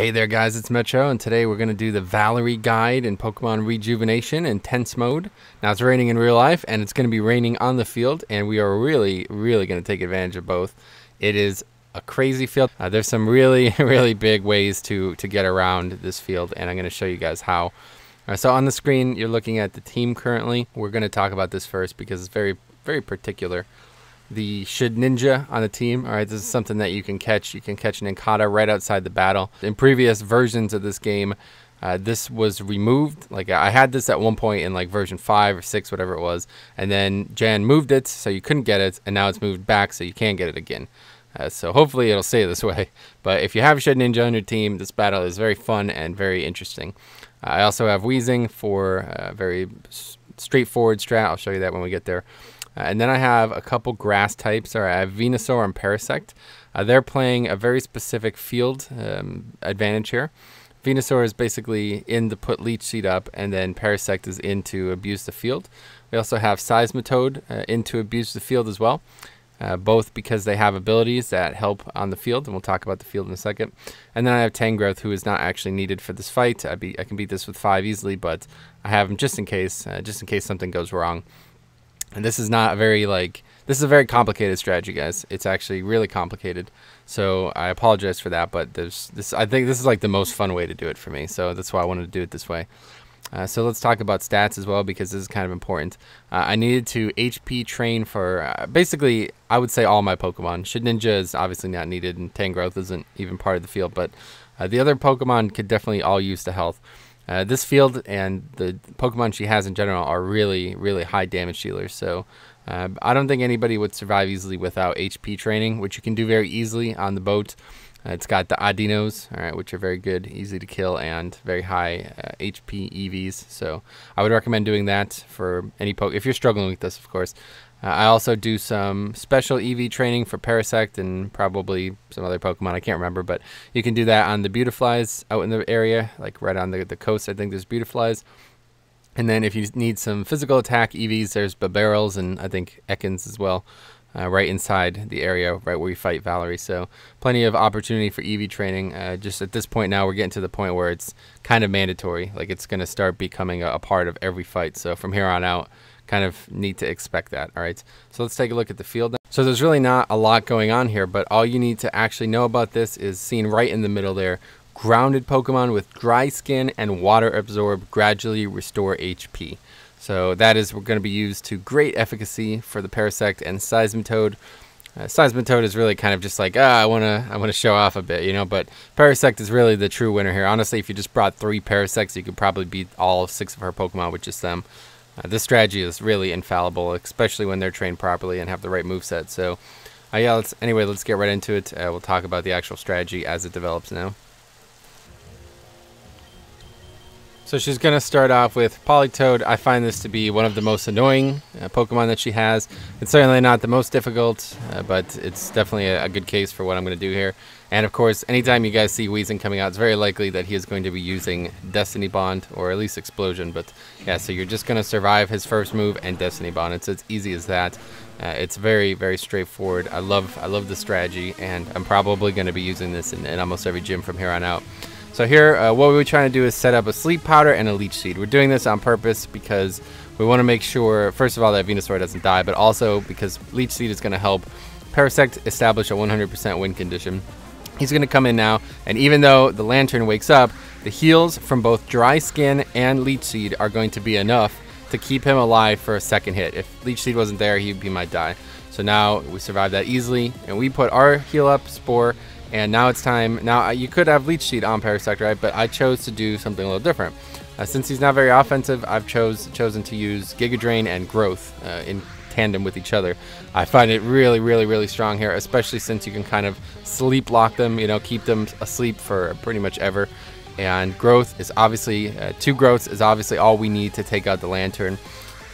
Hey there guys, it's Metro, and today we're going to do the Valarie guide in Pokemon Rejuvenation Intense mode. Now it's raining in real life and it's going to be raining on the field, and we are really going to take advantage of both. It is a crazy field. There's some really big ways to get around this field, and I'm going to show you guys how. So on the screen you're looking at the team currently. We're going to talk about this first because it's very particular. The Shedinja on the team. All right, this is something that you can catch. You can catch Nincada right outside the battle. In previous versions of this game, this was removed. Like I had this at one point in like version 5 or 6, whatever it was, and then Jan moved it so you couldn't get it, and now it's moved back so you can get it again. So hopefully it'll stay this way. But if you have Shedinja on your team, this battle is very fun and very interesting. I also have Weezing for a very straightforward strat. I'll show you that when we get there. And then I have a couple grass types. I have Venusaur and Parasect. They're playing a very specific field advantage here. Venusaur is basically in to put Leech Seed up, and then Parasect is in to abuse the field. We also have Seismitoad in to abuse the field as well, both because they have abilities that help on the field, and we'll talk about the field in a second. And then I have Tangrowth, who is not actually needed for this fight. I can beat this with 5 easily, but I have him just in case something goes wrong. And this is not a very this is a very complicated strategy, guys. It's actually really complicated. So I apologize for that, but I think this is like the most fun way to do it for me. So that's why I wanted to do it this way. So let's talk about stats as well, because this is kind of important. I needed to HP train for basically, I would say, all my Pokemon. Shedinja is obviously not needed, and Tangrowth isn't even part of the field, but the other Pokemon could definitely all use the health. This field and the Pokemon she has in general are really high damage dealers, so I don't think anybody would survive easily without HP training, which you can do very easily on the boat. It's got the Adinos, all right, which are very good, easy to kill, and very high HP EVs, so I would recommend doing that for any if you're struggling with this, of course. I also do some special EV training for Parasect and probably some other Pokemon. I can't remember, but you can do that on the Beautiflies out in the area, like right on the coast. I think there's Beautiflies. And then if you need some physical attack EVs, there's Babarrels and I think Ekans as well, right inside the area, right where you fight Valarie. So plenty of opportunity for EV training. Just at this point now, we're getting to the point where it's kind of mandatory. Like it's going to start becoming a part of every fight. So from here on out, kind of need to expect that. All right, so let's take a look at the field now. So there's really not a lot going on here, but all you need to actually know about this is seen right in the middle there. Grounded Pokemon with dry skin and water absorb gradually restore HP. So that is going to be used to great efficacy for the Parasect and Seismitoad. Seismitoad is really kind of just like, I want to show off a bit, you know, but Parasect is really the true winner here. Honestly, if you just brought 3 Parasects, you could probably beat all 6 of her Pokemon with just them. This strategy is really infallible, especially when they're trained properly and have the right moveset. So, yeah, let's get right into it. We'll talk about the actual strategy as it develops now. So she's going to start off with Politoed. I find this to be one of the most annoying Pokemon that she has. It's certainly not the most difficult, but it's definitely a good case for what I'm going to do here. And of course, anytime you guys see Weezing coming out, it's very likely that he is going to be using Destiny Bond, or at least Explosion. But yeah, so you're just going to survive his first move and Destiny Bond. It's as easy as that. It's very straightforward. I love the strategy, and I'm probably going to be using this in almost every gym from here on out. So here, what we're trying to do is set up a Sleep Powder and a Leech Seed. We're doing this on purpose because we want to make sure, first of all, that Venusaur doesn't die, but also because Leech Seed is going to help Parasect establish a 100% win condition. He's going to come in now, and even though the Lantern wakes up, the heals from both Dry Skin and Leech Seed are going to be enough to keep him alive for a second hit. If Leech Seed wasn't there, he might die. So now we survived that easily, and we put our heal up Spore. And now it's time. Now you could have Leech Seed on Parasect, right? But I chose to do something a little different. Since he's not very offensive, I've chosen to use Giga Drain and Growth in tandem with each other. I find it really strong here, especially since you can kind of sleep lock them, you know, keep them asleep for pretty much ever. And Growth is obviously 2 Growths is obviously all we need to take out the Lantern.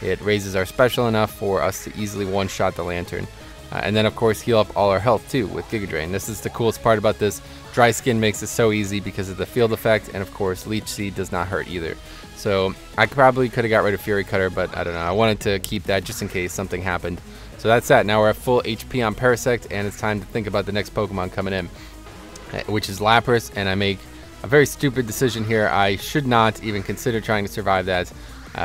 It raises our special enough for us to easily one-shot the Lantern. And then, of course, heal up all our health, too, with Giga Drain. This is the coolest part about this. Dry Skin makes it so easy because of the field effect, and, of course, Leech Seed does not hurt either. So I probably could have got rid of Fury Cutter, but I don't know. I wanted to keep that just in case something happened. So that's that. Now we're at full HP on Parasect, and it's time to think about the next Pokemon coming in, which is Lapras, and I make a very stupid decision here. I should not even consider trying to survive that.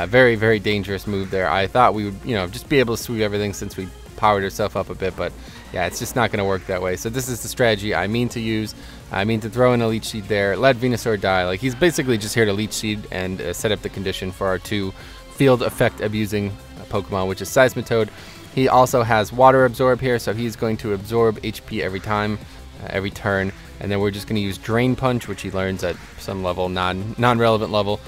Very, very dangerous move there. I thought we would, you know, just be able to sweep everything since we powered ourselves up a bit, but yeah, it's just not going to work that way. So this is the strategy I mean to use. I mean to throw in a Leech Seed there, let Venusaur die. Like, he's basically just here to Leech Seed and set up the condition for our 2 field effect abusing Pokemon, which is Seismitoad. He also has Water Absorb here, so he's going to absorb HP every time, every turn. And then we're just going to use Drain Punch, which he learns at some level, non-relevant level.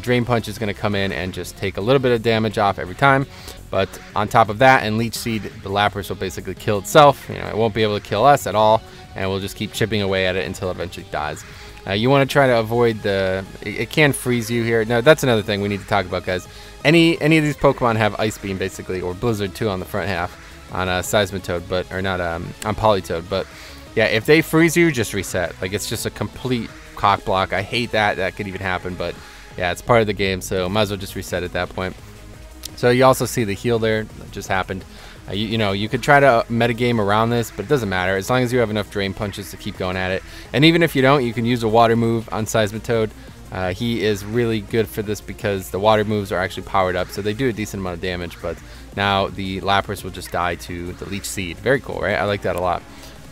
Drain Punch is going to come in and just take a little bit of damage off every time. But on top of that, and Leech Seed, the Lapras will basically kill itself. You know, it won't be able to kill us at all, and we'll just keep chipping away at it until it eventually dies. You want to try to avoid the... It can freeze you here. No, that's another thing we need to talk about, guys. Any of these Pokemon have Ice Beam, basically, or Blizzard, too, on the front half on Seismitoad, but... Or not, on Politoed, but... Yeah, if they freeze you, just reset. Like, it's just a complete cock block. I hate that. That could even happen, but... Yeah, it's part of the game, so might as well just reset at that point. So you also see the heal there that just happened. You know, you could try to metagame around this, but it doesn't matter as long as you have enough Drain Punches to keep going at it. And even if you don't, you can use a Water move on Seismitoad. He is really good for this because the Water moves are actually powered up, so they do a decent amount of damage. But now the Lapras will just die to the Leech Seed. Very cool, right? I like that a lot.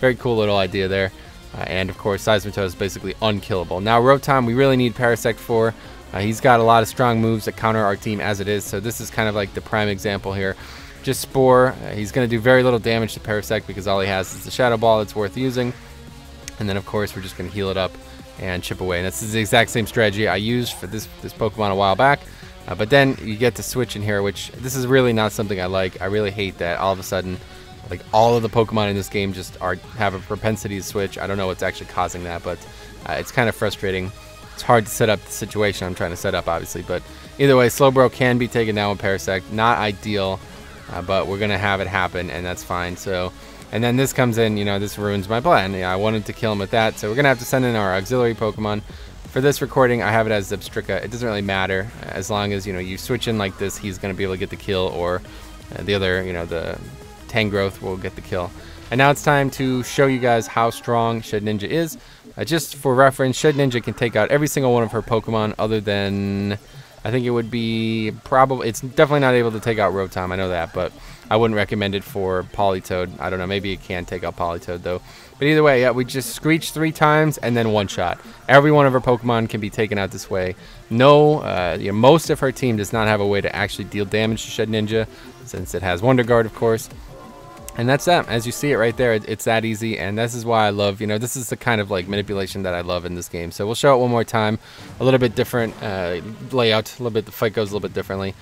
Very cool little idea there. And of course, Seismitoad is basically unkillable. Now Rotom, we really need Parasect for. He's got a lot of strong moves that counter our team as it is, so this is kind of like the prime example here. Just Spore. He's going to do very little damage to Parasect because all he has is the Shadow Ball that's worth using. And then, of course, we're just going to heal it up and chip away. And this is the exact same strategy I used for this Pokemon a while back. But then you get to switch in here, which this is really not something I like. I really hate that all of a sudden, like, all of the Pokemon in this game just have a propensity to switch. I don't know what's actually causing that, but it's kind of frustrating. It's hard to set up the situation I'm trying to set up, obviously. But either way, Slowbro can be taken down with Parasect. Not ideal, but we're going to have it happen, and that's fine. So, and then this comes in, you know, this ruins my plan. Yeah, I wanted to kill him with that, so we're going to have to send in our auxiliary Pokemon. For this recording, I have it as Zebstrika. It doesn't really matter. As long as, you know, you switch in like this, he's going to be able to get the kill, or the other, you know, the Tangrowth will get the kill. And now it's time to show you guys how strong Shedinja is. Just for reference, Shedinja can take out every single one of her Pokemon other than, I think it would be probably, it's definitely not able to take out Rotom, I know that, but I wouldn't recommend it for Politoed. I don't know, maybe it can take out Politoed though. But either way, yeah, we just Screech 3 times and then one shot. Every one of her Pokemon can be taken out this way. No, you know, most of her team does not have a way to actually deal damage to Shedinja, since it has Wonder Guard, of course. And that's that. As you see it right there, it's that easy, and this is why I love, you know, this is the kind of like manipulation that I love in this game. So we'll show it one more time. A little bit different layout, a little bit, the fight goes a little bit differently.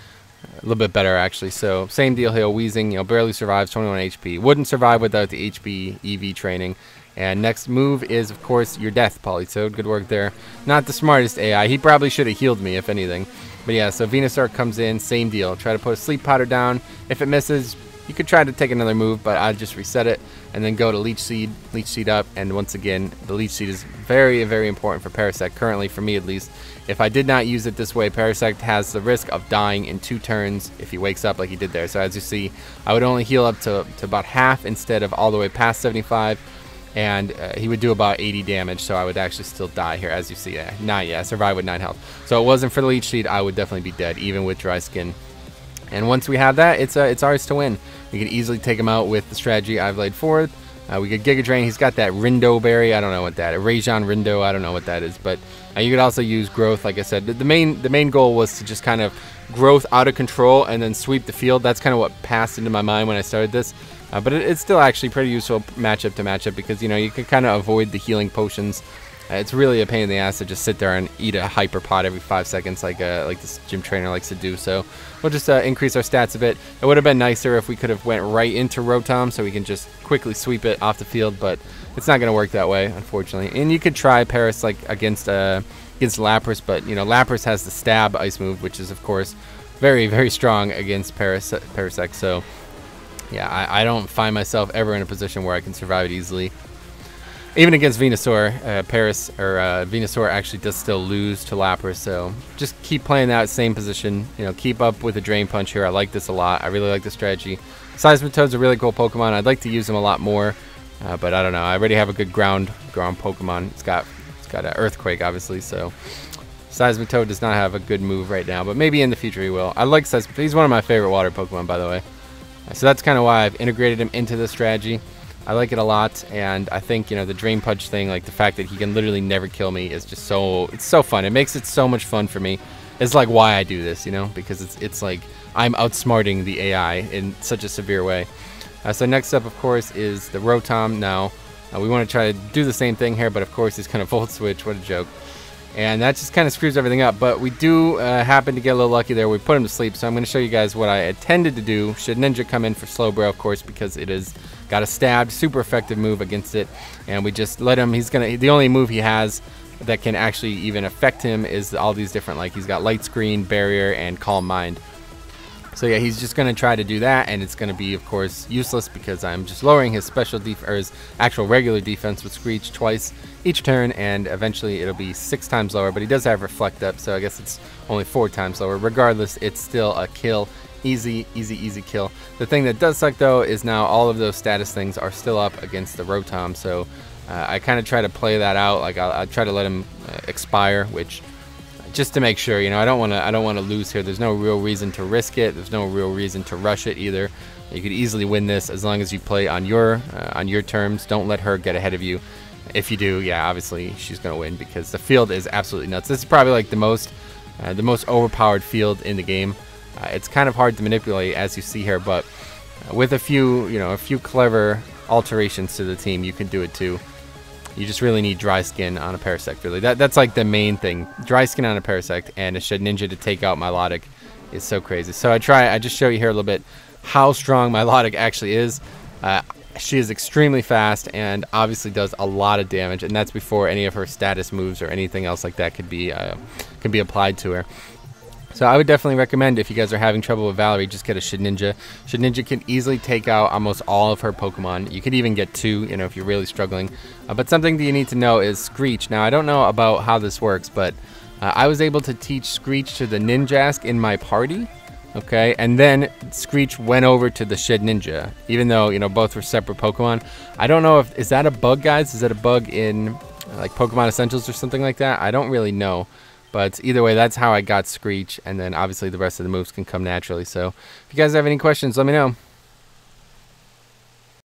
A little bit better, actually. So same deal here. Weezing, you know, barely survives, 21 HP. Wouldn't survive without the HP EV training. And next move is, of course, your death, Politoed. Good work there. Not the smartest AI. He probably should have healed me, if anything. But yeah, so Venusaur comes in, same deal. Try to put a Sleep Powder down. If it misses, you could try to take another move, but I'd just reset it and then go to Leech Seed up. And once again, the Leech Seed is very, very important for Parasect, currently for me at least. If I did not use it this way, Parasect has the risk of dying in 2 turns if he wakes up like he did there. So as you see, I would only heal up to about half instead of all the way past 75. And he would do about 80 damage, so I would actually still die here, as you see. I survived with 9 health. So it wasn't for the Leech Seed, I would definitely be dead, even with dry skin. And once we have that, it's ours to win. We could easily take him out with the strategy I've laid forward. We could Giga Drain. He's got that Rindo Berry. I don't know what that is. Rajon Rindo. I don't know what that is. But you could also use Growth, like I said. The main goal was to just kind of Growth out of control and then sweep the field. That's kind of what passed into my mind when I started this. But it's still actually pretty useful matchup to matchup because, you know, you can kind of avoid the healing potions. It's really a pain in the ass to just sit there and eat a Hyper Pot every 5 seconds like this gym trainer likes to do. So we'll just increase our stats a bit. It would have been nicer if we could have went right into Rotom so we can just quickly sweep it off the field, but it's not going to work that way, unfortunately. And you could try Paras like against Lapras, but, you know, Lapras has the Stab Ice move, which is, of course, very, very strong against Parasect. So, yeah, I don't find myself ever in a position where I can survive it easily. Even against Venusaur, Venusaur actually does still lose to Lapras, so just keep playing that same position. You know, keep up with the Drain Punch here. I like this a lot. I really like the strategy. Seismitoad's a really cool Pokemon. I'd like to use him a lot more, but I don't know. I already have a good ground Pokemon. It's got got an Earthquake, obviously, so Seismitoad does not have a good move right now, but maybe in the future he will. I like Seismitoad. He's one of my favorite water Pokemon, by the way. So that's kind of why I've integrated him into this strategy. I like it a lot, and I think, you know, the Drain Punch thing, like the fact that he can literally never kill me is just it's so fun. It makes it so much fun for me. It's like why I do this, you know, because it's like I'm outsmarting the AI in such a severe way. So next up, of course, is the Rotom. Now, we want to try to do the same thing here, but of course he's kind of Volt Switch. What a joke. And that just kind of screws everything up. But we do happen to get a little lucky there. We put him to sleep, so I'm going to show you guys what I intended to do. Shedinja come in for Slowbro, of course, because it is got a stabbed, super effective move against it. And we just let him, the only move he has that can actually even affect him is all these different, like he's got Light Screen, Barrier, and Calm Mind. So yeah, he's just going to try to do that, and it's going to be, of course, useless because I'm just lowering his special or his actual regular defense with Screech twice each turn, and eventually it'll be 6 times lower. But he does have Reflect up, so I guess it's only 4 times lower. Regardless, it's still a kill. Easy, easy, easy kill. The thing that does suck, though, is now all of those status things are still up against the Rotom, so I kind of try to play that out. Like I'll try to let him expire, which just to make sure, you know, I don't want to lose here. There's no real reason to risk it. There's no real reason to rush it either. You could easily win this as long as you play on your terms. Don't let her get ahead of you. If you do, yeah, obviously she's gonna win because the field is absolutely nuts. This is probably like the most overpowered field in the game. It's kind of hard to manipulate, as you see here, but with a few clever alterations to the team, you can do it too. You just really need Dry Skin on a Parasect, really. That's like the main thing. Dry Skin on a Parasect and a Shedinja to take out Milotic is so crazy. So I just show you here a little bit how strong Milotic actually is. She is extremely fast and obviously does a lot of damage, and that's before any of her status moves or anything else like that can be applied to her. So I would definitely recommend, if you guys are having trouble with Valarie, just get a Shedinja. Shedinja can easily take out almost all of her Pokemon. You could even get 2, you know, if you're really struggling. But something that you need to know is Screech. Now, I don't know about how this works, but I was able to teach Screech to the Ninjask in my party. Okay, and then Screech went over to the Shedinja, even though, you know, both were separate Pokemon. I don't know is that a bug, guys? Is that a bug in like Pokemon Essentials or something like that? I don't really know. But either way, that's how I got Screech, and then obviously the rest of the moves can come naturally. So if you guys have any questions, let me know.